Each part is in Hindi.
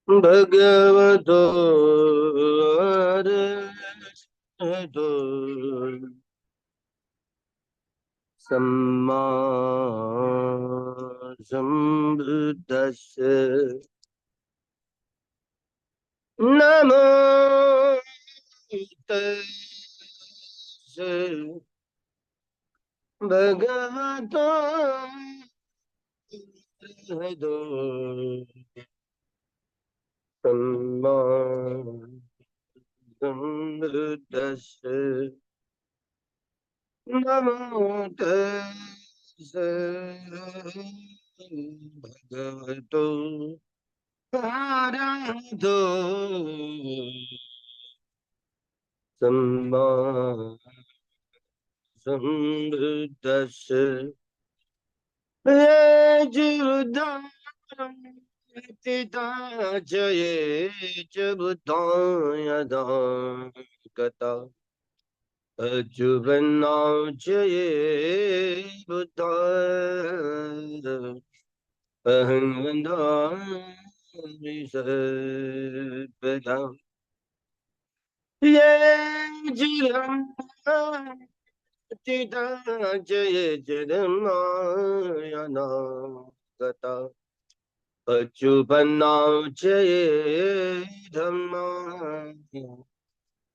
भगवतो अरहतो सम्मा सम्बुद्धस्स नमो तस्से भगवतो अरहतो सम्मा सम्बुद्धस्स नमो तस्से भगवतो अरहतो सम्मा सम्बुद्धस्स ये जीवदान च ये च बुद्धां यदा गता अजुबन्नां च ये बुद्धा अहं वन्दामि सर्वदा ये जीवन् जय जगन्नायना गता अच्युतनां च ये धम्मा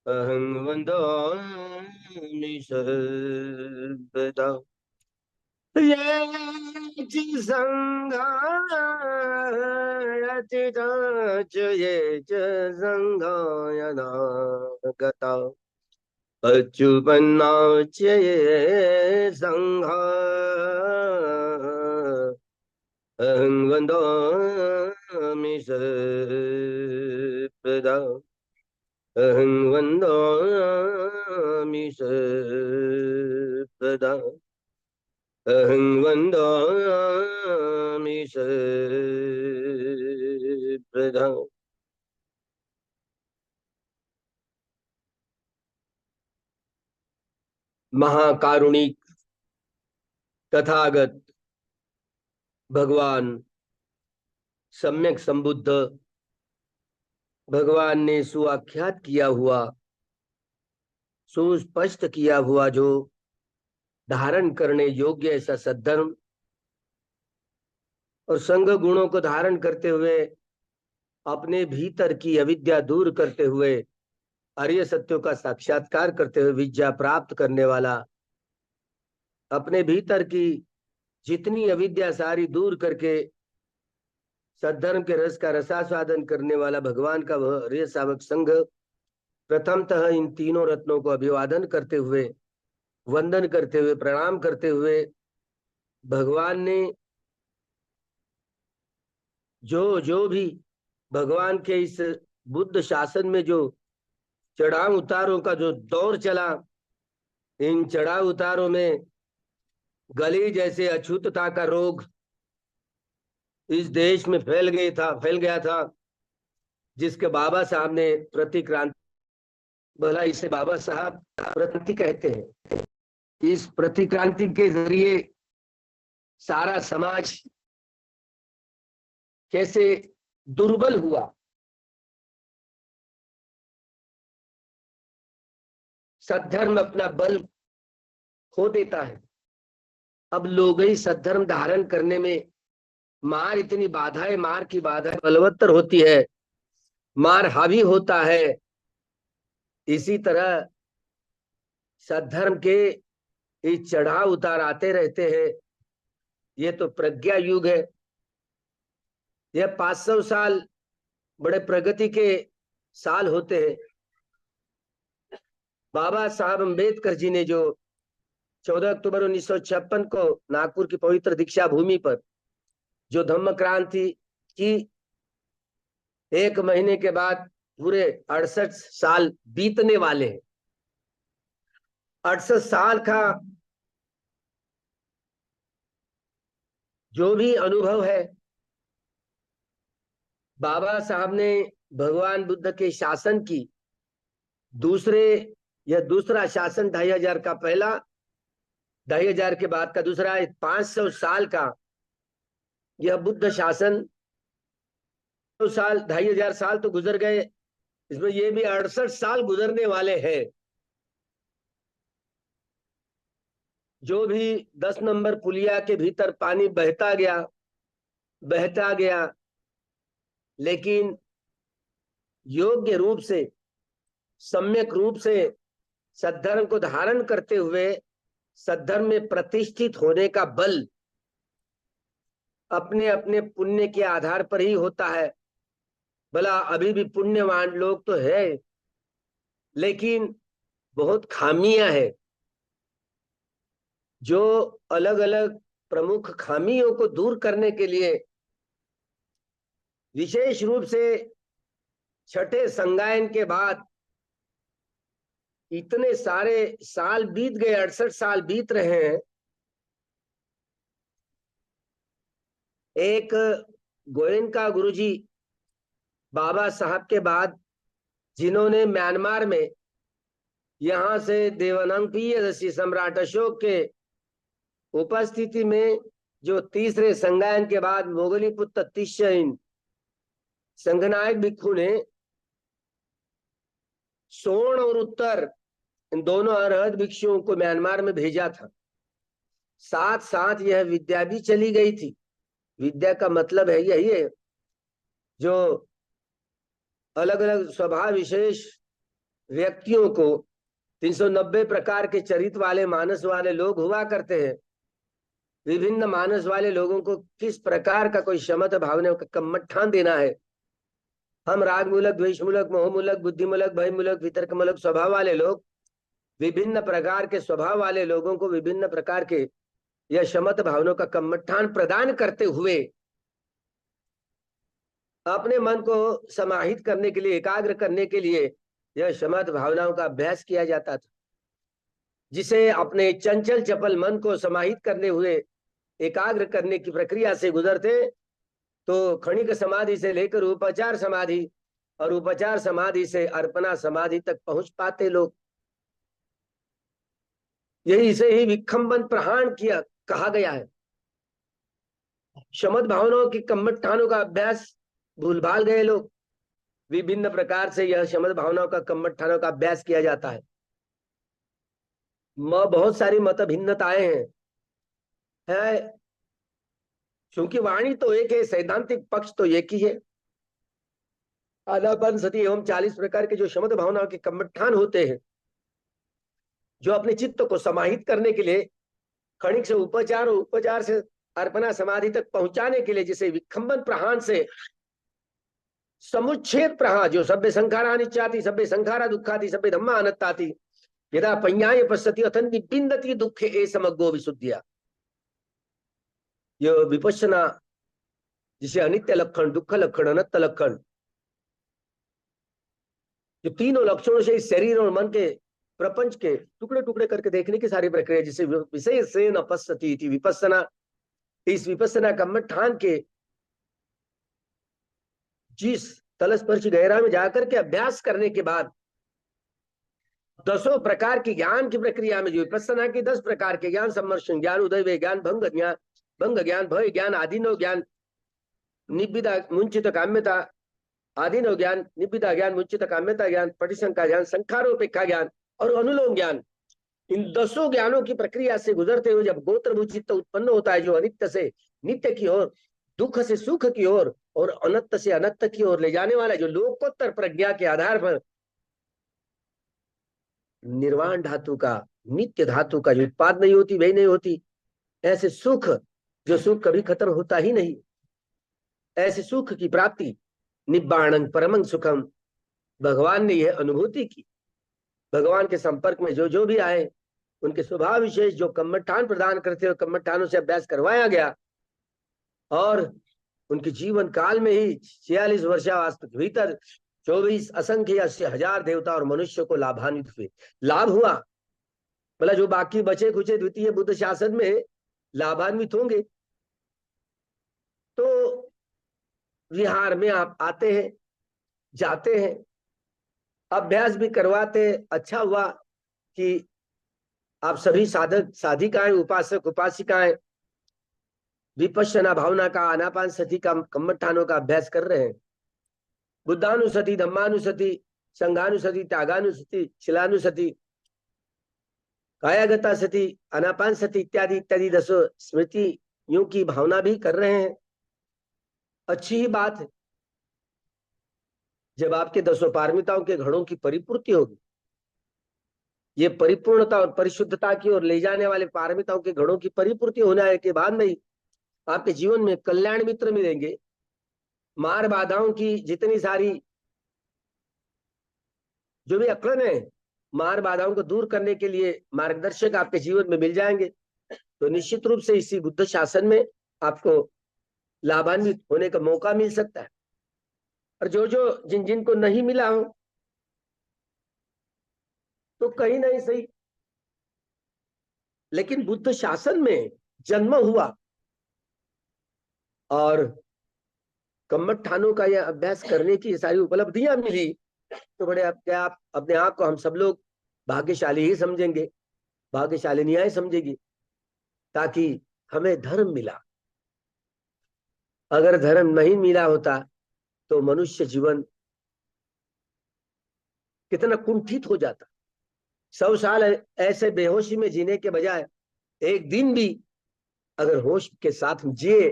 अहं वन्दामि सर्वदा ये च संघा च ये च संघायना गता अच्युतनां च ये संघा अहं वन्दामि सर्वदा अहं वन्दामि सर्वदा अहं वन्दामि सर्वदा। महाकारुणिक तथागत भगवान सम्यक संबुद्ध भगवान ने सुआख्यात किया हुआ, सुस्पष्ट किया हुआ, जो धारण करने योग्य ऐसा सद्धर्म और संग गुणों को धारण करते हुए अपने भीतर की अविद्या दूर करते हुए आर्य सत्यों का साक्षात्कार करते हुए विद्या प्राप्त करने वाला, अपने भीतर की जितनी अविद्या सारी दूर करके सद्धर्म के रस का रसास्वादन करने वाला भगवान का वह आर्य सावक संघ प्रथमतः इन तीनों रत्नों को अभिवादन करते हुए, वंदन करते हुए, प्रणाम करते हुए भगवान ने जो जो भी भगवान के इस बुद्ध शासन में जो चढ़ाव उतारों का जो दौर चला, इन चढ़ाव उतारों में गली जैसे अछूतता का रोग इस देश में फैल गया था, जिसके बाबा साहब ने प्रतिक्रांति, भला इसे बाबा साहब प्रति कहते हैं। इस प्रतिक्रांति के जरिए सारा समाज कैसे दुर्बल हुआ, सद्धर्म अपना बल खो देता है। अब लोग ही सद्धर्म धारण करने में, मार इतनी बाधाएं, मार की बाधाएं बलवत्तर होती है, मार हावी होता है। इसी तरह सद्धर्म के इस चढ़ाव उतार आते रहते हैं। ये तो प्रज्ञा युग है। यह 500 साल बड़े प्रगति के साल होते हैं। बाबा साहब अम्बेडकर जी ने जो 14 अक्टूबर 1956 को नागपुर की पवित्र दीक्षा भूमि पर जो धम्म क्रांति की, 1 महीने के बाद पूरे 68 साल बीतने वाले हैं। 68 साल का जो भी अनुभव है, बाबा साहब ने भगवान बुद्ध के शासन की, दूसरे यह दूसरा शासन 2500 का पहला, 2500 के बाद का दूसरा, 500 साल का यह बुद्ध शासन। 2 साल 2500 साल तो गुजर गए, इसमें ये भी 68 साल गुजरने वाले हैं। जो भी 10 नंबर पुलिया के भीतर पानी बहता गया बहता गया, लेकिन योग्य रूप से, सम्यक रूप से सद्धर्म को धारण करते हुए सद्धर्म में प्रतिष्ठित होने का बल अपने अपने पुण्य के आधार पर ही होता है। भला अभी भी पुण्यवान लोग तो है, लेकिन बहुत खामियां है। जो अलग अलग प्रमुख खामियों को दूर करने के लिए विशेष रूप से छठे संगायन के बाद इतने सारे साल बीत गए, 68 साल बीत रहे हैं। एक गोयनका गुरुजी बाबा साहब के बाद, जिन्होंने म्यांमार में यहां से देवनागरीय सम्राट अशोक के उपस्थिति में जो तीसरे संगायन के बाद मोगलीपुत्र तिश्यन संघनायक भिक्षु ने सोन और उत्तर इन दोनों अरहत भिक्षुओं को म्यांमार में भेजा था। साथ साथ यह विद्या भी चली गई थी। विद्या का मतलब है यही है, जो अलग अलग स्वभाव विशेष व्यक्तियों को 390 प्रकार के चरित्र वाले मानस वाले लोग हुआ करते हैं। विभिन्न मानस वाले लोगों को किस प्रकार का कोई शमत भावना का कम्मठान देना है। हम राग मूलक, द्वेष मूलक, मोह मूलक, बुद्धि मूलक, भय मूलक, वितर्क मूलक स्वभाव वाले लोग, विभिन्न प्रकार के स्वभाव वाले लोगों को विभिन्न प्रकार के यह शमत भावनाओं का कम्मठान प्रदान करते हुए अपने मन को समाहित करने के लिए, एकाग्र करने के लिए यह शमत भावनाओं का अभ्यास किया जाता था, जिसे अपने चंचल चपल मन को समाहित करने हुए एकाग्र करने की प्रक्रिया से गुजरते तो क्षणिक समाधि से लेकर उपचार समाधि और उपचार समाधि से अर्पणा समाधि तक पहुंच पाते लोग। यही से ही विखंबन प्रहाण किया कहा गया है। शमत भावनाओं की कम्मठानों का अभ्यास भूल भाल गए लोग। विभिन्न प्रकार से यह शमत भावनाओं का कम्मठानों का अभ्यास किया जाता है। बहुत सारी मत भिन्नताएं है, क्योंकि वाणी तो एक है, सैद्धांतिक पक्ष तो एक ही है। आनापान सती एवं 40 प्रकार के जो शमत भावनाओं के कम्मठान होते हैं, जो अपने चित्त को समाहित करने के लिए क्षणिक से उपचार और उपचार से अर्पणा समाधि तक पहुंचाने के लिए, जिसे विखंबन प्रहान से समुच्छेद प्रहार, जो सभ्य संखारा अनिच्छाति, सभ्य संखारा दुखाति, सभ्य धम्मा अनत्ताति, यदा पंयाय पश्यति अथन विपिंदति दुखे ए समग्गो विशुद्धिया। यह विपश्यना, जिसे अनित्य लक्षण, दुख लक्षण, अनत्त लक्षण, जो तीनों लक्षणों से इस शरीर और मन के प्रपंच के टुकड़े टुकड़े करके देखने की सारी प्रक्रिया, जिसे विषय से न पश्यति इति विपස්සना, इस विपස්සना कम्मठान के जिस तलस्पर्श गहरा में जाकर के अभ्यास करने के बाद 10 प्रकार की ज्ञान की प्रक्रिया में, जो विपස්සना की 10 प्रकार के ज्ञान, सम्मर्शन ज्ञान, उदय ज्ञान, भंग ज्ञान, भय ज्ञान, आधीनव ज्ञान, निब्बिदा मुंचित काम्यता, आधीनव ज्ञान, निब्बिदा ज्ञान, मुंचित काम्यता ज्ञान, पटिशंका ज्ञान, संखारोपेक्षा ज्ञान और अनुलोम ज्ञान, इन 10 ज्ञानों की प्रक्रिया से गुजरते हुए जब गोत्र चित्त उत्पन्न होता है, जो अनित्य से नित्य की ओर, दुख से सुख की ओर और अनत्त से अनत्त की ओर ले जाने वाला, जो लोकोत्तर प्रज्ञा के आधार पर निर्वाण धातु का, नित्य धातु का जो उत्पाद नहीं होती वही नहीं होती, ऐसे सुख, जो सुख कभी खत्म होता ही नहीं, ऐसे सुख की प्राप्ति, निब्बाणं परमं सुखम, भगवान ने यह अनुभूति की। भगवान के संपर्क में जो जो भी आए, उनके स्वभाव विशेष जो कम्मठान प्रदान करते हुए कम्मठानों से अभ्यास करवाया गया, और उनके जीवन काल में ही 46 वर्षावास के भीतर 24 असंख्य 80,000 देवता और मनुष्य को लाभान्वित हुए, लाभ हुआ। मतलब जो बाकी बचे खुचे द्वितीय बुद्ध शासन में लाभान्वित होंगे, तो विहार में आप आते हैं, जाते हैं, अभ्यास भी करवाते, अच्छा हुआ। कि आप सभी साधक साधिकाएं, उपासक उपासिकाएं विपश्यना भावना का, आनापान सति का, कम्मठानों का अभ्यास कर रहे हैं। बुद्धानुसति, धम्मानुसति, संघानुसति, त्यागानुसति, शिलानुसति, कायागता सति, अनापान सति इत्यादि इत्यादि 10 स्मृतियों की भावना भी कर रहे हैं। अच्छी ही बात है। जब आपके 10 पारमिताओं के घड़ों की परिपूर्ति होगी, ये परिपूर्णता और परिशुद्धता की ओर ले जाने वाले पारमिताओं के घड़ों की परिपूर्ति होने के बाद में ही आपके जीवन में कल्याण मित्र मिलेंगे। मार बाधाओं की जितनी सारी जो भी अकड़न है, मार बाधाओं को दूर करने के लिए मार्गदर्शक आपके जीवन में मिल जाएंगे। तो निश्चित रूप से इसी बुद्ध शासन में आपको लाभान्वित होने का मौका मिल सकता है। और जो जो जिन जिन को नहीं मिला हो, तो कहीं नहीं सही, लेकिन बुद्ध शासन में जन्म हुआ और कम्मठानों का यह अभ्यास करने की सारी उपलब्धियां मिली, तो बड़े आप अपने आप को हम सब लोग भाग्यशाली ही समझेंगे, भाग्यशालिनियां समझेगी, ताकि हमें धर्म मिला। अगर धर्म नहीं मिला होता तो मनुष्य जीवन कितना कुंठित हो जाता। 100 साल ऐसे बेहोशी में जीने के बजाय एक दिन भी अगर होश के साथ जिए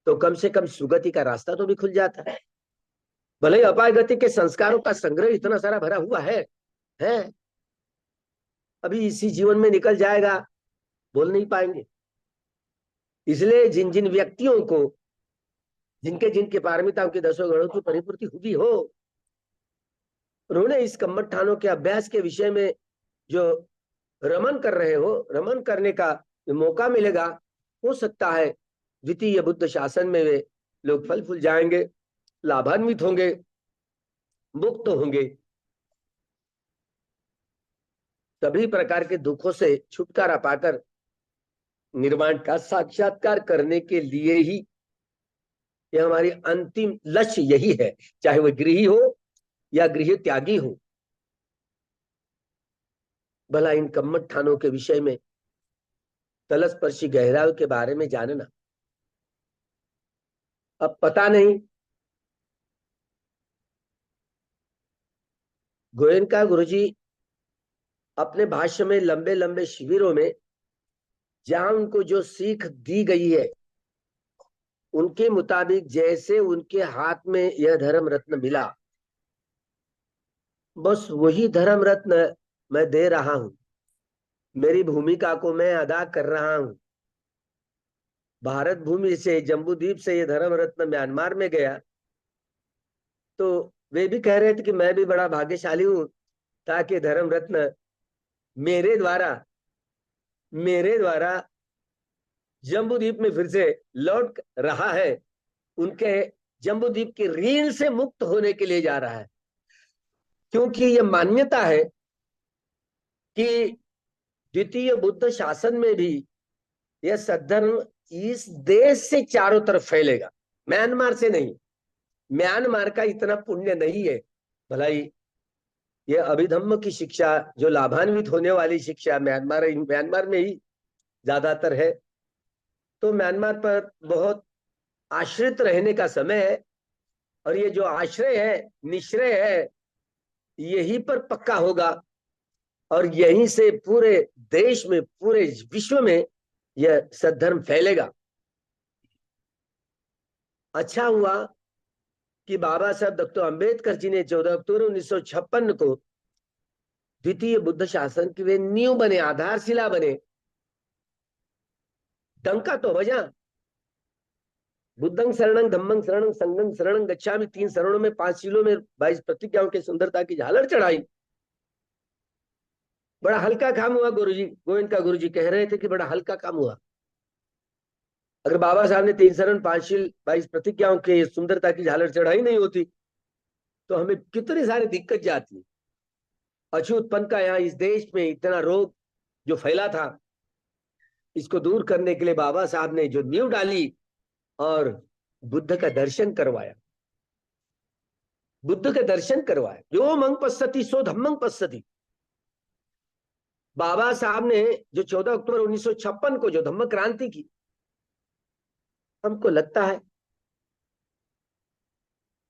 तो कम से कम सुगति का रास्ता तो भी खुल जाता है। भले ही अपाय गति के संस्कारों का संग्रह इतना सारा भरा हुआ है अभी इसी जीवन में निकल जाएगा, बोल नहीं पाएंगे। इसलिए जिन जिन व्यक्तियों को जिनके जिनके पारमिताओं के 10 गणों की परिपूर्ति हुई हो, उन्होंने इस कम्मठानों के अभ्यास के विषय में जो रमन कर रहे हो, रमन करने का मौका मिलेगा। हो सकता है द्वितीय बुद्ध शासन में वे लोग फल फूल जाएंगे, लाभान्वित होंगे, मुक्त होंगे, सभी प्रकार के दुखों से छुटकारा पाकर निर्वाण का साक्षात्कार करने के लिए ही यह हमारी अंतिम लक्ष्य यही है, चाहे वह गृही हो या गृह त्यागी हो। भला इन कम्मठानों के विषय में तलस्पर्शी गहराई के बारे में जानना। अब पता नहीं गोयनका गुरुजी अपने भाष्य में लंबे लंबे शिविरों में जहां उनको जो सीख दी गई है उनके मुताबिक जैसे उनके हाथ में यह धर्म रत्न मिला, बस वही धर्म रत्न मैं दे रहा हूं। मेरी भूमिका को मैं अदा कर रहा हूं। भारत भूमि से, जम्बूद्वीप से यह धर्म रत्न म्यांमार में गया तो वे भी कह रहे थे कि मैं भी बड़ा भाग्यशाली हूं, ताकि धर्म रत्न मेरे द्वारा जम्बूद्वीप में फिर से लौट रहा है, उनके जम्बूद्वीप के ऋण से मुक्त होने के लिए जा रहा है। क्योंकि यह मान्यता है कि द्वितीय बुद्ध शासन में भी यह सद्धर्म इस देश से चारों तरफ फैलेगा, म्यांमार से नहीं। म्यांमार का इतना पुण्य नहीं है। भला यह अभिधम्म की शिक्षा जो लाभान्वित होने वाली शिक्षा म्यांमार में ही ज्यादातर है, तो म्यांमार पर बहुत आश्रित रहने का समय है, और ये जो आश्रय है, निश्रय है, यहीं पर पक्का होगा, और यहीं से पूरे देश में, पूरे विश्व में यह सद्धर्म फैलेगा। अच्छा हुआ कि बाबा साहब डॉक्टर अंबेडकर जी ने 14 अक्टूबर 1956 को द्वितीय बुद्ध शासन की वे नींव बने, आधारशिला बने। डंका तो बजा, बुद्धं शरणं धम्मं शरणं संघं शरणं गच्छामि, 3 शरणों में 5 शीलों में 22 प्रतिज्ञाओं की सुंदरता की झालर चढ़ाई। बड़ा हल्का काम हुआ। गुरुजी, गोविंद गुरुजी कह रहे थे कि बड़ा हल्का काम हुआ। अगर बाबा साहब ने 3 शरण 5 शील 22 प्रतिज्ञाओं की सुंदरता की झालर चढ़ाई नहीं होती तो हमें कितनी सारी दिक्कत जाती। अछूतपन का यहाँ इस देश में इतना रोग जो फैला था, इसको दूर करने के लिए बाबा साहब ने जो नींव डाली और बुद्ध का दर्शन करवाया, बुद्ध का दर्शन करवाया। जो मंग पश्यति सो धम्मंग पश्यति। बाबा साहब ने जो 14 अक्टूबर 1956 को जो धम्म क्रांति की, हमको लगता है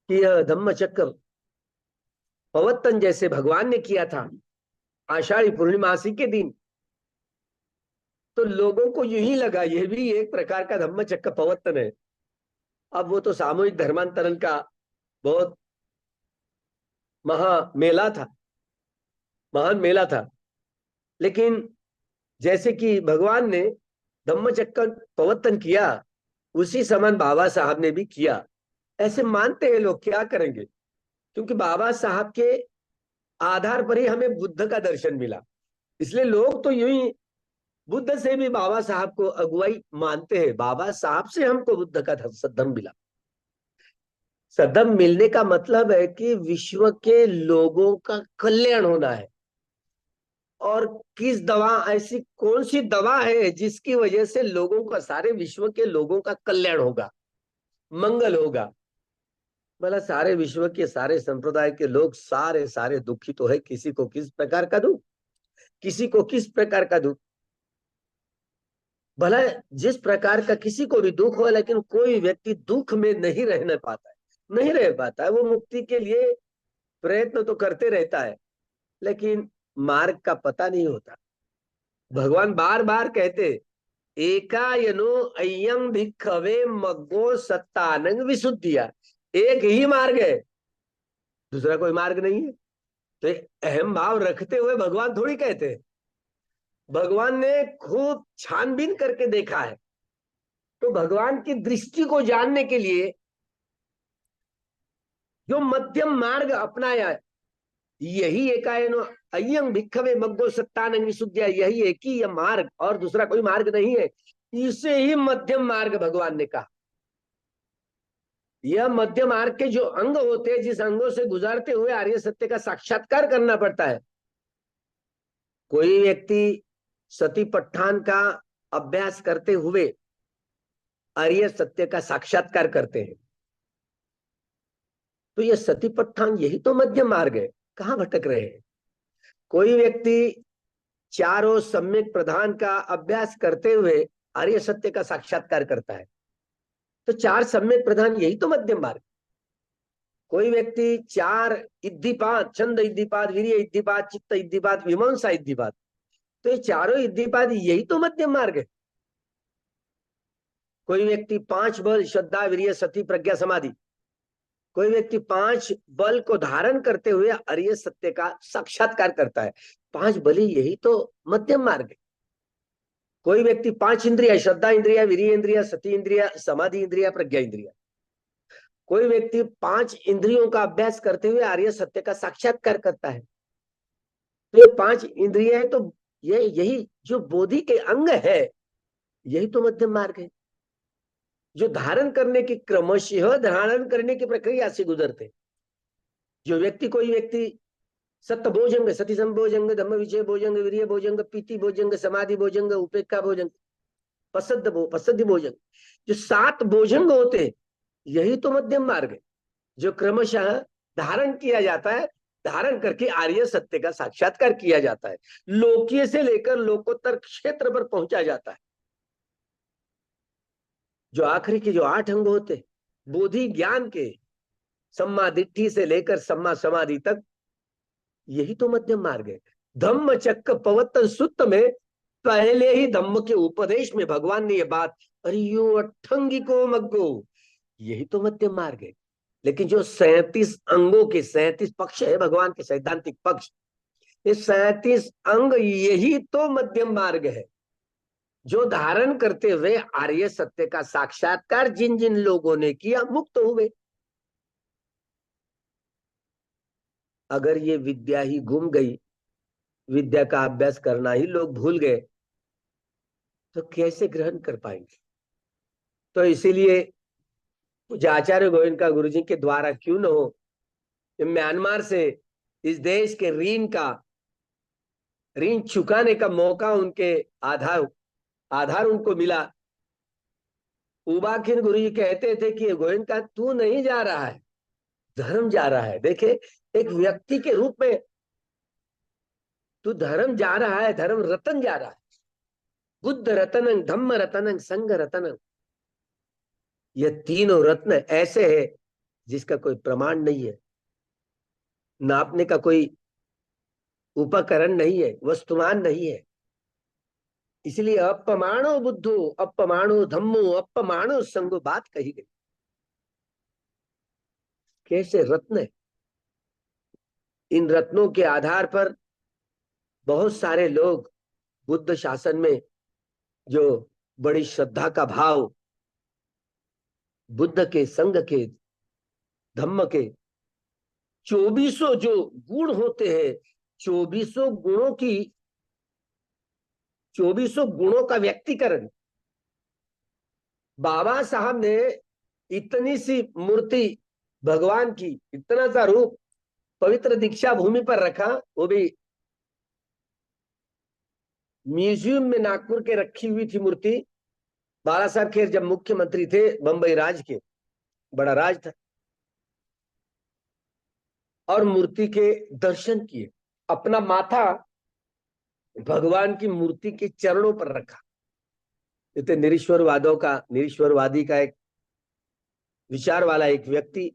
कि यह धम्म चक्र प्रवर्तन जैसे भगवान ने किया था आषाढ़ी पूर्णिमासी के दिन, तो लोगों को यूं ही लगा यह भी एक प्रकार का धम्म चक्र प्रवर्तन है। अब वो तो सामूहिक धर्मांतरण का बहुत मेला था, महान मेला था। लेकिन जैसे कि भगवान ने धम्म चक्र प्रवर्तन किया, उसी समान बाबा साहब ने भी किया, ऐसे मानते हैं लोग। क्या करेंगे, क्योंकि बाबा साहब के आधार पर ही हमें बुद्ध का दर्शन मिला, इसलिए लोग तो यूं ही बुद्ध से भी बाबा साहब को अगुवाई मानते हैं। बाबा साहब से हमको बुद्ध का सद्धर्म मिला। सद्धर्म मिलने का मतलब है कि विश्व के लोगों का कल्याण होना है। और किस दवा, ऐसी कौन सी दवा है जिसकी वजह से लोगों का, सारे विश्व के लोगों का कल्याण होगा, मंगल होगा। भला सारे विश्व के सारे संप्रदाय के लोग सारे सारे दुखी तो है, किसी को किस प्रकार का दुख, किसी को किस प्रकार का दुख। भला जिस प्रकार का किसी को भी दुख हो, लेकिन कोई व्यक्ति दुख में नहीं रहना पाता है, नहीं रह पाता है। वो मुक्ति के लिए प्रयत्न तो करते रहता है, लेकिन मार्ग का पता नहीं होता। भगवान बार बार कहते, एकायनो अयं भिक्खवे मग्गो सत्तानंग विशुद्धिया। एक ही मार्ग है, दूसरा कोई मार्ग नहीं है। तो अहम भाव रखते हुए भगवान थोड़ी कहते हैं, भगवान ने खूब छानबीन करके देखा है। तो भगवान की दृष्टि को जानने के लिए जो मध्यम मार्ग अपनाया, यही एकायनो अयं भिक्खवे मग्गो सत्तानंग विशुद्धिया, यही एक ही यह मार्ग, और दूसरा कोई मार्ग नहीं है। इसे ही मध्यम मार्ग भगवान ने कहा। यह मध्य मार्ग के जो अंग होते हैं, जिस अंगों से गुजरते हुए आर्य सत्य का साक्षात्कार करना पड़ता है। कोई व्यक्ति सतीपट्ठान का अभ्यास करते हुए आर्य सत्य का साक्षात्कार करते हैं, तो यह सतीपट्ठान यही तो मध्य मार्ग है। कहां भटक रहे हैं। कोई व्यक्ति चारों सम्यक प्रधान का अभ्यास करते हुए आर्य सत्य का साक्षात्कार करता है, तो चार सम्यक प्रधान यही तो मध्यम मार्ग। कोई व्यक्ति चार इद्धिपाद, छंद इद्धिपाद, वीर्य इद्धिपाद, चित्त इद्धिपाद, विमंसा इद्धिपाद, तो ये चारों इद्धिपाद यही तो मध्यम मार्ग है। कोई व्यक्ति पांच बल, श्रद्धा, वीर्य, सती, प्रज्ञा, समाधि, कोई व्यक्ति पांच बल को धारण करते हुए आर्य सत्य का साक्षात्कार करता है। पांच बली यही तो मध्यम मार्ग है। कोई व्यक्ति पांच इंद्रिया, श्रद्धा इंद्रिया, वीर्य इंद्रिया, सती इंद्रिया, समाधि इंद्रिया, प्रज्ञा इंद्रिया, कोई व्यक्ति पांच इंद्रियों का अभ्यास करते हुए आर्य सत्य का साक्षात्कार करता है। तो ये पांच इंद्रिय है, तो ये यही जो बोधि के अंग है, यही तो मध्यम मार्ग है, जो धारण करने की, क्रमशः धारण करने की प्रक्रिया से गुजरते। जो व्यक्ति, कोई व्यक्ति सत्य भोजंग, सती संभोजंग, धम्म विजय भोजंग, वीर्य भोजंग, पीति भोजंग, समाधि भोजंग, उपेक्षा भोजंग, पसद्ध भोजंग, जो सात भोजंग होते, यही तो मध्यम मार्ग है, जो क्रमशः धारण किया जाता है। धारण करके आर्य सत्य का साक्षात्कार किया जाता है, लोकीय से लेकर लोकोत्तर क्षेत्र पर पहुंचा जाता है। जो आखिरी के जो आठ अंग होते बोधि ज्ञान के, सम्मा दिट्ठी से लेकर सम्मा समाधि तक, यही तो मध्यम मार्ग है। धम्म चक्र प्रवर्तन सूत्र में पहले ही धम्म के उपदेश में भगवान ने ये बात, अरियो अठंगी को मग्गो, यही तो मध्यम मार्ग है। लेकिन जो 37 अंगों के 37 पक्ष है भगवान के सैद्धांतिक पक्ष, ये 37 अंग यही तो मध्यम मार्ग है, जो धारण करते हुए आर्य सत्य का साक्षात्कार जिन जिन लोगों ने किया, मुक्त हुए। अगर ये विद्या ही गुम गई, विद्या का अभ्यास करना ही लोग भूल गए, तो कैसे ग्रहण कर पाएंगे। तो इसीलिए पूज्य आचार्य गोविंद गुरु जी के द्वारा क्यों न हो, म्यांमार से इस देश के ऋण चुकाने का मौका उनके आधार उनको मिला। उबाखिन गुरु जी कहते थे कि गोविंद का तू नहीं जा रहा है, धर्म जा रहा है। देखे, एक व्यक्ति के रूप में तू धर्म जा रहा है, धर्म रतन जा रहा है। बुद्ध रतनं, धम्म रतनं, संघ रतनं। यह तीनों रत्न ऐसे है जिसका कोई प्रमाण नहीं है, नापने का कोई उपकरण नहीं है, वस्तुमान नहीं है। इसलिए अपमाणो बुद्धो, अपमाणो धम्मो, अपमाणो संगो बात कही गई। कैसे रत्न है। इन रत्नों के आधार पर बहुत सारे लोग बुद्ध शासन में जो बड़ी श्रद्धा का भाव, बुद्ध के संघ के, धम्म के 2400 जो गुण होते हैं, 2400 गुणों की, 2400 गुणों का व्यक्तिकरण बाबा साहब ने इतनी सी मूर्ति भगवान की, इतना सा रूप पवित्र दीक्षा भूमि पर रखा, वो भी म्यूजियम में नागपुर के रखी हुई थी मूर्ति। बाला साहब खेर जब मुख्यमंत्री थे बंबई राज के, बड़ा राज था, और मूर्ति के दर्शन किए, अपना माथा भगवान की मूर्ति के चरणों पर रखा। इतने निरीश्वरवादी का एक विचार वाला एक व्यक्ति,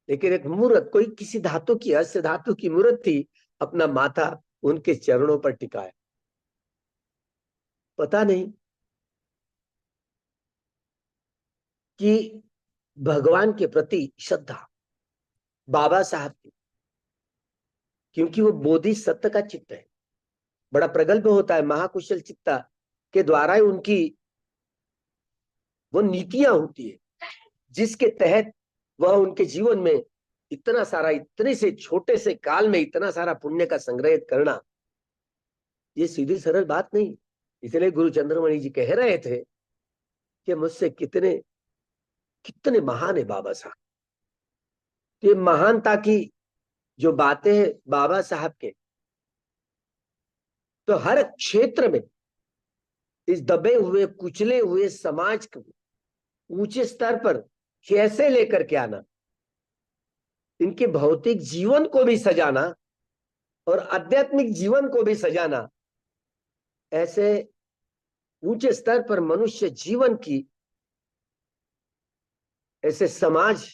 लेकिन एक मूर्त, कोई किसी धातु की, अश्य धातु की मूर्त थी, अपना माथा उनके चरणों पर टिकाया। पता नहीं कि भगवान के प्रति श्रद्धा बाबा साहब की, क्योंकि वो बोधिसत्व का चित्त है, बड़ा प्रगल्भ होता है, महाकुशल चित्ता के द्वारा ही उनकी वो नीतियां होती है, जिसके तहत वह उनके जीवन में इतना सारा, इतने से छोटे से काल में इतना सारा पुण्य का संग्रह करना, ये सीधी सरल बात नहीं। इसलिए गुरु चंद्रमणि जी कह रहे थे कि मुझसे कितने कितने महान है बाबा साहब। ये महानता की जो बातें हैं बाबा साहब के, तो हर क्षेत्र में इस दबे हुए कुचले हुए समाज को ऊंचे स्तर पर कैसे लेकर के आना, इनके भौतिक जीवन को भी सजाना और आध्यात्मिक जीवन को भी सजाना, ऐसे ऊंचे स्तर पर मनुष्य जीवन की, ऐसे समाज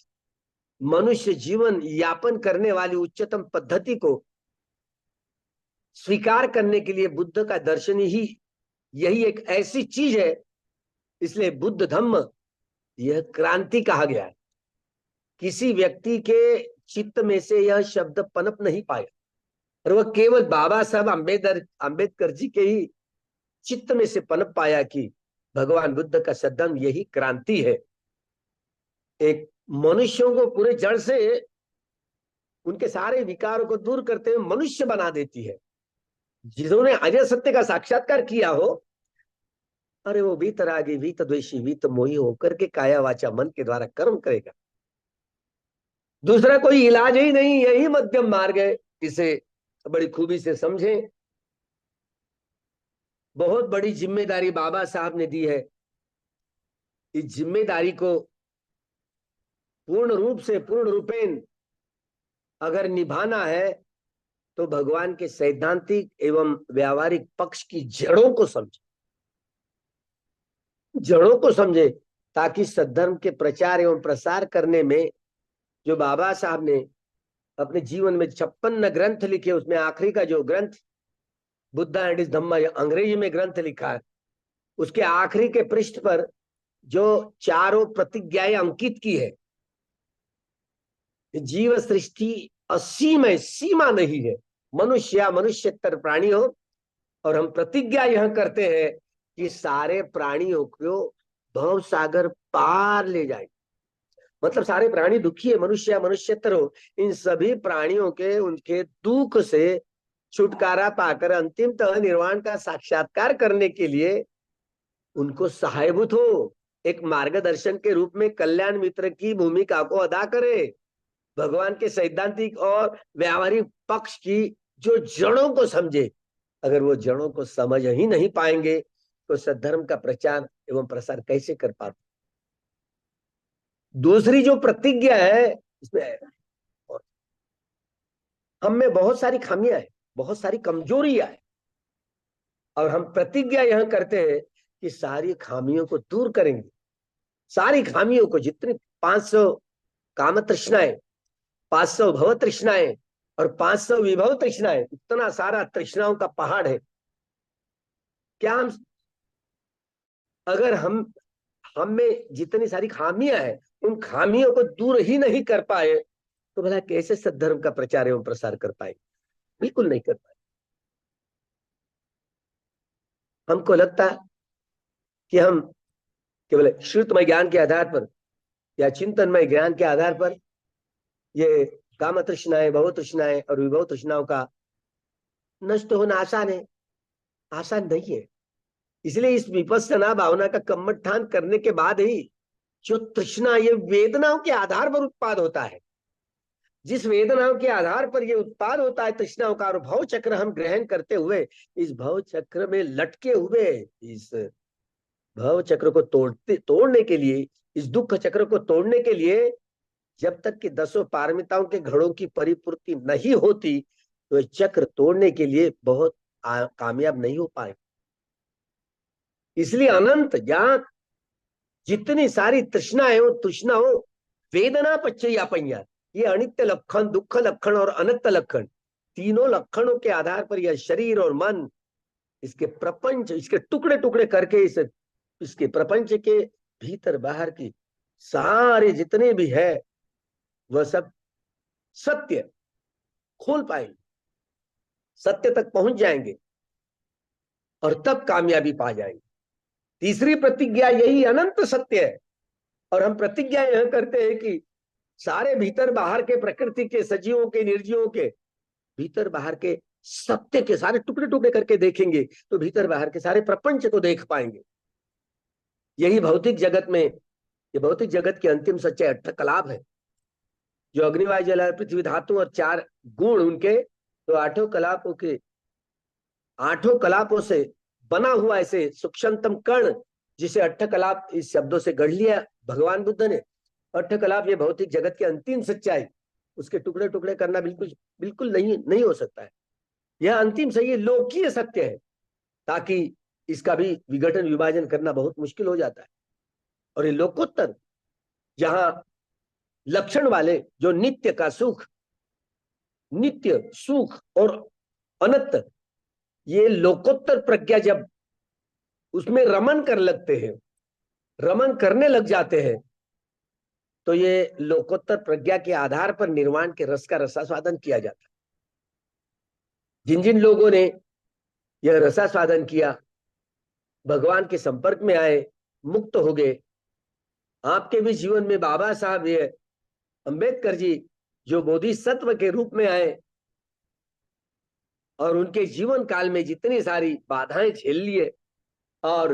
मनुष्य जीवन यापन करने वाली उच्चतम पद्धति को स्वीकार करने के लिए बुद्ध का दर्शन ही यही एक ऐसी चीज है। इसलिए बुद्ध धम्म यह क्रांति कहा गया है। किसी व्यक्ति के चित्त में से यह शब्द पनप नहीं पाया, और वह केवल बाबा साहब अंबेडकर जी के ही चित्त में से पनप पाया कि भगवान बुद्ध का सद्धर्म यही क्रांति है, एक मनुष्यों को पूरे जड़ से उनके सारे विकारों को दूर करते हुए मनुष्य बना देती है। जिन्होंने आर्य सत्य का साक्षात्कार किया हो, अरे वो वीतरागी, वीत द्वेषी, वीत मोही होकर के काया वाचा मन के द्वारा कर्म करेगा। दूसरा कोई इलाज ही नहीं, यही मध्यम मार्ग है। इसे बड़ी खूबी से समझें। बहुत बड़ी जिम्मेदारी बाबा साहब ने दी है। इस जिम्मेदारी को पूर्ण रूप से, पूर्ण रूपेण अगर निभाना है तो भगवान के सैद्धांतिक एवं व्यावहारिक पक्ष की जड़ों को समझे, जड़ों को समझे, ताकि सद्धर्म के प्रचार एवं प्रसार करने में जो बाबा साहब ने अपने जीवन में 56 ग्रंथ लिखे, उसमें आखिरी का जो ग्रंथ बुद्धा एंड हिज धम्मा, अंग्रेजी में ग्रंथ लिखा है, उसके आखिरी के पृष्ठ पर जो चारों प्रतिज्ञाएं अंकित की है, जीव सृष्टि असीम है, सीमा नहीं है, मनुष्य या मनुष्यतर प्राणी हो, और हम प्रतिज्ञा यह करते हैं कि सारे प्राणियों को भव सागर पार ले जाए। मतलब सारे प्राणी दुखी है, मनुष्य या मनुष्यतर हो, इन सभी प्राणियों के उनके दुख से छुटकारा पाकर अंतिमतः निर्वाण का साक्षात्कार करने के लिए उनको सहायभूत हो, एक मार्गदर्शन के रूप में कल्याण मित्र की भूमिका को अदा करे। भगवान के सैद्धांतिक और व्यावहारिक पक्ष की जो जड़ों को समझे। अगर वो जड़ों को समझ ही नहीं पाएंगे तो सद्धर्म का प्रचार एवं प्रसार कैसे कर पाते। दूसरी जो प्रतिज्ञा है, इसमें हम में बहुत सारी खामियां है। बहुत सारी कमजोरियां है, और हम प्रतिज्ञा यह करते हैं कि सारी खामियों को दूर करेंगे। सारी खामियों को, जितनी 500 काम तृष्णाएं, 500 भव तृष्णाएं और 500 विभव तृष्णाएं, इतना सारा तृष्णाओं का पहाड़ है। क्या हम, अगर हम में जितनी सारी खामियां हैं, उन खामियों को दूर ही नहीं कर पाए, तो भला कैसे सद्धर्म का प्रचार एवं प्रसार कर पाए? बिल्कुल नहीं कर पाए। हमको लगता है कि हम केवल श्रुतमय ज्ञान के आधार पर या चिंतनमय ज्ञान के आधार पर ये काम तृष्णाएं, भव तृष्णाएं और विभव तृष्णाओं का नष्ट होना आसान है। आसान नहीं है। इसलिए इस विपස්සना भावना का कम्मठान करने के बाद ही जो तृष्णा, ये वेदनाओं के आधार पर उत्पाद होता है। जिस वेदनाओं के आधार पर ये उत्पाद होता है तृष्णाओं का, और भव चक्र हम ग्रहण करते हुए इस भव चक्र में लटके हुए, इस भव चक्र को तोड़ने के लिए, इस दुख चक्र को तोड़ने के लिए, जब तक कि 10 पारमिताओं के घड़ों की परिपूर्ति नहीं होती, तो चक्र तोड़ने के लिए बहुत कामयाब नहीं हो पाए। इसलिए अनंत जहां जितनी सारी तृष्णाएं हो, तृष्णाओं वेदना पच्चया पहिया, ये अनित्य लक्षण, दुख लक्षण और अनंत लक्षण, तीनों लक्षणों के आधार पर यह शरीर और मन, इसके प्रपंच, इसके टुकड़े टुकड़े करके इसके प्रपंच के भीतर बाहर की सारे जितने भी है, वह सब सत्य खोल पाएंगे, सत्य तक पहुंच जाएंगे और तब कामयाबी पा जाएंगे। तीसरी प्रतिज्ञा यही अनंत सत्य है। और हम प्रतिज्ञा यह करते हैं कि सारे भीतर बाहर के, प्रकृति के, सजीवों के, निर्जीवों के भीतर बाहर के सत्य के सारे टुकड़े टुकड़े करके देखेंगे तो भीतर बाहर के सारे प्रपंच को देख पाएंगे। यही भौतिक जगत में, ये भौतिक जगत की अंतिम सच्चाई अष्टकलाप है, जो अग्निवायु जल पृथ्वी धातु और 4 गुण उनके, तो 8 कलापों के, 8 कलापों से बना हुआ ऐसे सूक्ष्मतम कण, जिसे अष्टकलाप इस शब्दों से गढ़ लिया भगवान बुद्ध ने। अष्टकलाप ये भौतिक जगत की अंतिम सच्चाई, उसके टुकड़े टुकड़े करना बिल्कुल बिल्कुल नहीं हो सकता है। यह अंतिम सही लोकीय सत्य है, ताकि इसका भी विघटन विभाजन करना बहुत मुश्किल हो जाता है। और ये लोकोत्तर, जहां लक्षण वाले, जो नित्य का सुख, नित्य सुख और अनंत, ये लोकोत्तर प्रज्ञा जब उसमें रमन कर लगते हैं, रमन करने लग जाते हैं, तो ये लोकोत्तर प्रज्ञा के आधार पर निर्वाण के रस का रसास्वादन किया जाता है। जिन जिन लोगों ने यह रसास्वादन किया, भगवान के संपर्क में आए, मुक्त हो गए। आपके भी जीवन में बाबा साहब ये अंबेडकर जी, जो बोधिसत्व के रूप में आए और उनके जीवन काल में जितनी सारी बाधाएं झेल लिए, और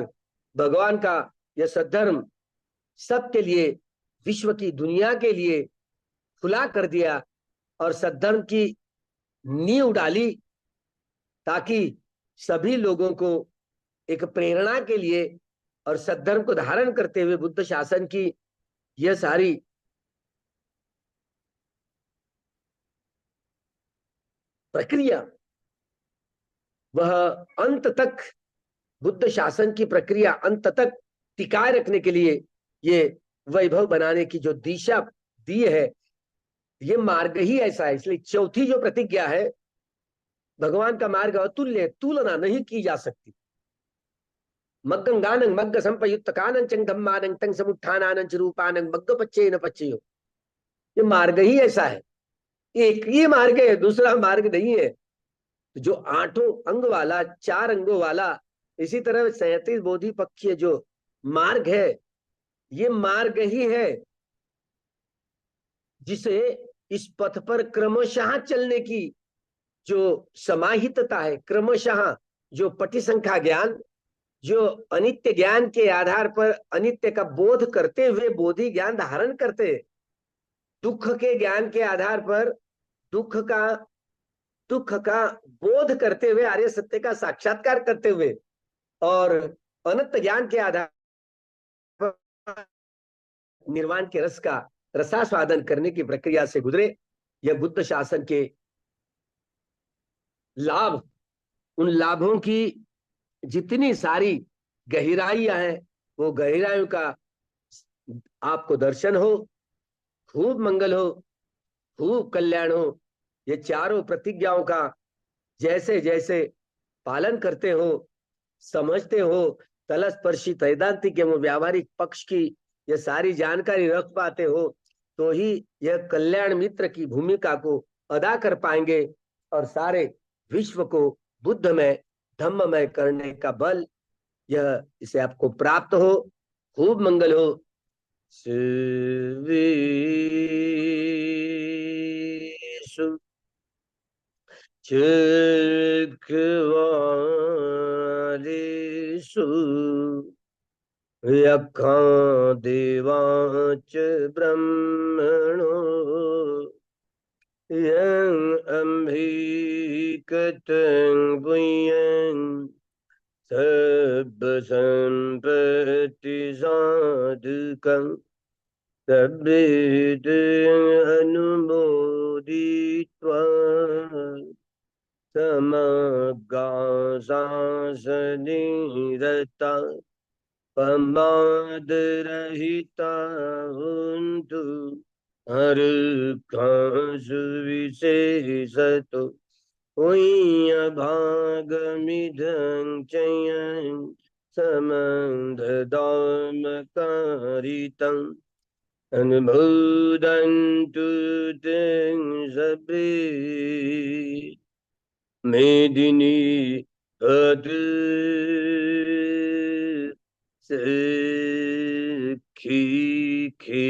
भगवान का यह सद्धर्म सबके लिए, विश्व की दुनिया के लिए खुला कर दिया, और सद्धर्म की नींव डाली, ताकि सभी लोगों को एक प्रेरणा के लिए, और सद्धर्म को धारण करते हुए बुद्ध शासन की यह सारी प्रक्रिया, वह अंत तक, बुद्ध शासन की प्रक्रिया अंत तक टिकाए रखने के लिए ये वैभव बनाने की जो दिशा दी है, ये मार्ग ही ऐसा है। इसलिए चौथी जो प्रतिज्ञा है, भगवान का मार्ग अतुल्य है, तुलना नहीं की जा सकती। मग्गंगानं मग्ग संपयुक्त कानं चंग धम्मानं तंग समुत्थानानं च रूपानं मग्ग पच्चे न पच्चयो। ये मार्ग ही ऐसा है, एक ही मार्ग है, दूसरा मार्ग नहीं है। जो 8 अंग वाला, 4 अंगों वाला, इसी तरह 37 बोधि पक्षीय जो मार्ग है, ये मार्ग ही है जिसे इस पथ पर क्रमशः चलने की जो समाहितता है, क्रमशः जो पटी संख्या ज्ञान, जो अनित्य ज्ञान के आधार पर अनित्य का बोध करते हुए बोधि ज्ञान धारण करते, दुख के ज्ञान के आधार पर दुख का बोध करते हुए, आर्य सत्य का साक्षात्कार करते हुए, और अनंत ज्ञान के आधार पर निर्वाण के रस का रसास्वादन करने की प्रक्रिया से गुजरे। यह बुद्ध शासन के लाभ, उन लाभों की जितनी सारी गहराइयां हैं, वो गहराइयों का आपको दर्शन हो, खूब मंगल हो, खूब कल्याण हो। ये चारों प्रतिज्ञाओं का जैसे जैसे पालन करते हो, समझते हो, तलस्पर्शी तैदांतिक एवं व्यावहारिक पक्ष की ये सारी जानकारी रख पाते हो, तो ही यह कल्याण मित्र की भूमिका को अदा कर पाएंगे और सारे विश्व को बुद्धमय धम्ममय करने का बल यह इसे आपको प्राप्त हो। खूब मंगल हो। शिवेशु चक्रवालेषु यक्खां देवांच ब्रह्मणो यं अम्भिकतं गुह्यं सर्वसम्पत्तिसाधकं तद्विदनुमोदित्वा समगासासनिरता प्रमादरहिता हुन्तु हर्षासुविशेषतो पुण्यभागमिदं चयन् समन्धदामकारितम् अनुमोदन्तु तं सर्वे मेदिनी भद्र सखी खे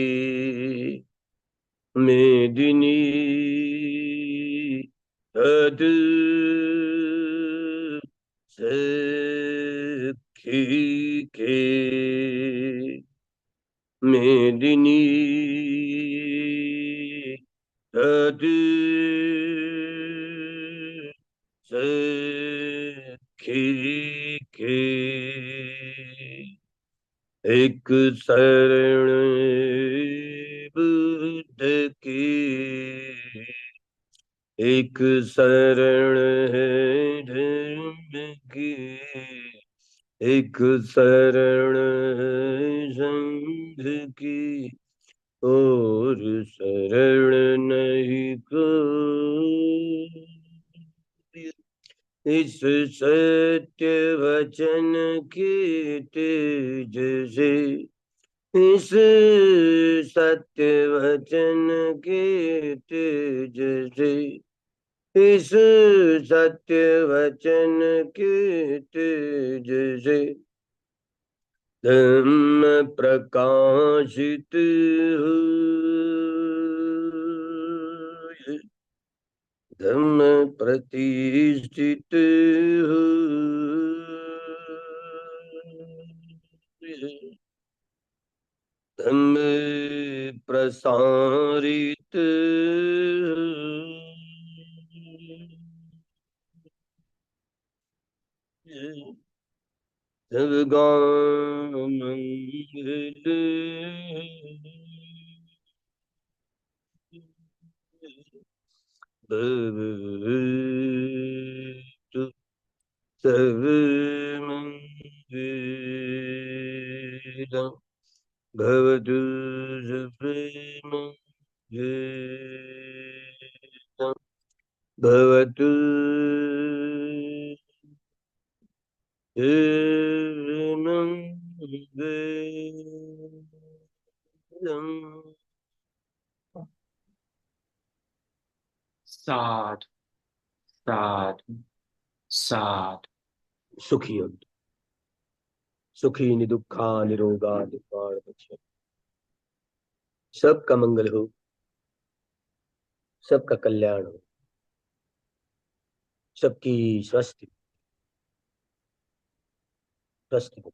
मेदिनी भद्र सखी खे मेदिनी भद्र सखी खे। एक शरण बुद्ध की, एक शरण है धर्म की, एक शरण है संघ की, और शरण नहीं कोई। इस सत्य वचन की तेज से, इस सत्य वचन के तेज से, इस सत्य वचन के तेज से धम्म प्रकाशित हुए, धम्म प्रतिष्ठित हुए, धम्म प्रसारित सब गाम मंगल भवतु सब मंगलम् भवतु सब मंगलम् भवतु सब मंगलम्। साधु साधु साधु। सुखी हो, सुखी निदुखा निरोगा निर्वाण पश्य। सबका मंगल हो, सबका कल्याण हो, सबकी स्वस्थ स्वस्थ हो।